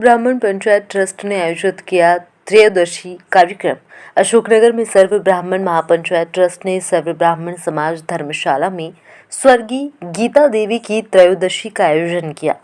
ब्राह्मण पंचायत ट्रस्ट ने आयोजित किया त्रयोदशी कार्यक्रम। अशोकनगर में सर्व ब्राह्मण महापंचायत ट्रस्ट ने सर्व ब्राह्मण समाज धर्मशाला में स्वर्गीय गीता देवी की त्रयोदशी का आयोजन किया।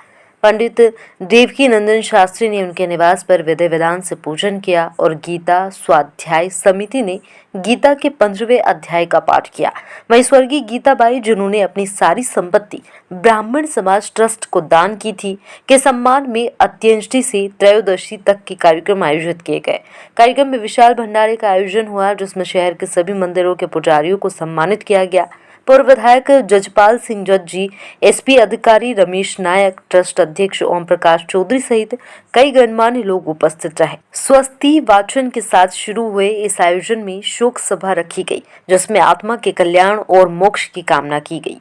पंडित देवकी नंदन शास्त्री ने उनके निवास पर विधि विधान से पूजन किया और गीता स्वाध्याय समिति ने गीता के 15वें अध्याय का पाठ किया। वहीं स्वर्गीय गीताबाई, जिन्होंने अपनी सारी संपत्ति ब्राह्मण समाज ट्रस्ट को दान की थी, के सम्मान में अंत्येष्टि से त्रयोदशी तक के कार्यक्रम आयोजित किए गए। कार्यक्रम में विशाल भंडारे का आयोजन हुआ, जिसमें शहर के सभी मंदिरों के पुजारियों को सम्मानित किया गया। पूर्व विधायक जजपाल सिंह जज्जी, एसपी अधिकारी रमेश नायक, ट्रस्ट अध्यक्ष ओम प्रकाश चौधरी सहित कई गणमान्य लोग उपस्थित रहे। स्वस्ति वाचन के साथ शुरू हुए इस आयोजन में शोक सभा रखी गई, जिसमें आत्मा के कल्याण और मोक्ष की कामना की गई।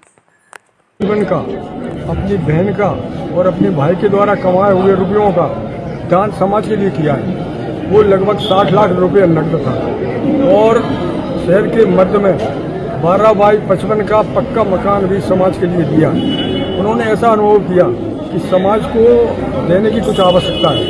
जीवन का, अपनी बहन का और अपने भाई के द्वारा कमाए हुए रुपयों का दान समाज के लिए किया है। वो लगभग 60 लाख रुपये नकद था और शहर के मध्य में 12 बाई 55 का पक्का मकान भी समाज के लिए दिया। उन्होंने ऐसा अनुभव किया कि समाज को देने की कुछ आवश्यकता है।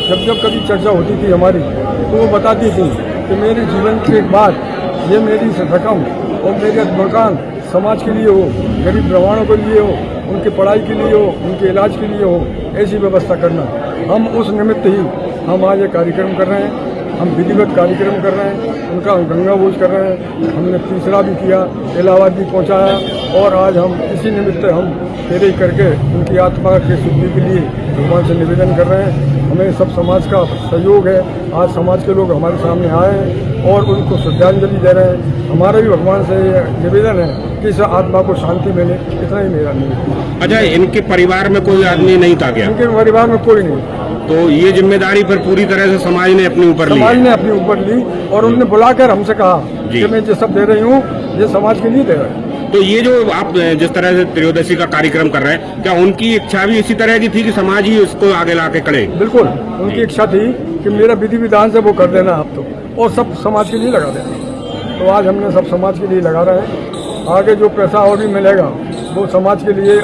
जब जब कभी चर्चा होती थी हमारी, तो वो बताती थी कि मेरे जीवन के बाद ये मेरी रकम और मेरे मकान समाज के लिए हो, गरीब ब्राह्मणों के लिए हो, उनकी पढ़ाई के लिए हो, उनके इलाज के लिए हो, ऐसी व्यवस्था करना। हम उस निमित्त ही हम आज ये कार्यक्रम कर रहे हैं। हम विधिवत कार्यक्रम कर रहे हैं, उनका गंगा बोझ कर रहे हैं। हमने तीसरा भी किया, इलाहाबाद भी पहुंचाया और आज हम इसी निमित्त हम फेरे करके उनकी आत्मा के शुद्धि के लिए भगवान से निवेदन कर रहे हैं। हमें सब समाज का सहयोग है। आज समाज के लोग हमारे सामने आए हैं और उनको श्रद्धांजलि दे रहे हैं। हमारा भी भगवान से निवेदन है कि इस आत्मा को शांति मिले, इतना ही मेरा निवेदन। अच्छा, इनके परिवार में कोई आदमी नहीं था क्या? इनके परिवार में कोई नहीं। तो ये जिम्मेदारी फिर पूरी तरह से समाज ने अपने ऊपर ली? समाज ने अपने ऊपर ली और उन्होंने बुलाकर हमसे कहा कि मैं जो सब दे रही हूँ ये समाज के लिए दे रहा हूँ। तो ये जो आप जिस तरह से त्रयोदशी का कार्यक्रम कर रहे हैं, क्या उनकी इच्छा भी इसी तरह की थी कि समाज ही उसको आगे लाके करे? बिल्कुल, उनकी इच्छा थी कि मेरा विधि विधान से वो कर देना आप तो, और सब समाज के लिए लगा देना। तो आज हमने सब समाज के लिए लगा रहे हैं। आगे जो पैसा और भी मिलेगा वो समाज के लिए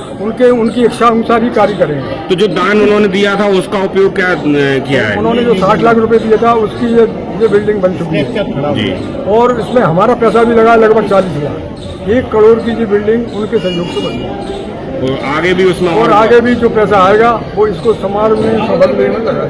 उनकी इच्छा अनुसार ही कार्य करेंगे। तो जो दान उन्होंने दिया था उसका उपयोग क्या किया है? उन्होंने जो 60 लाख रुपए दिया था उसकी ये बिल्डिंग बन चुकी है जी। और इसमें हमारा पैसा भी लगा लगभग 40 लाख। 1 करोड़ की ये बिल्डिंग उनके सहयोग से बनी है। और आगे भी उसमें और आगे भी जो पैसा आएगा वो इसको समाज में संबंध में लगाएगा।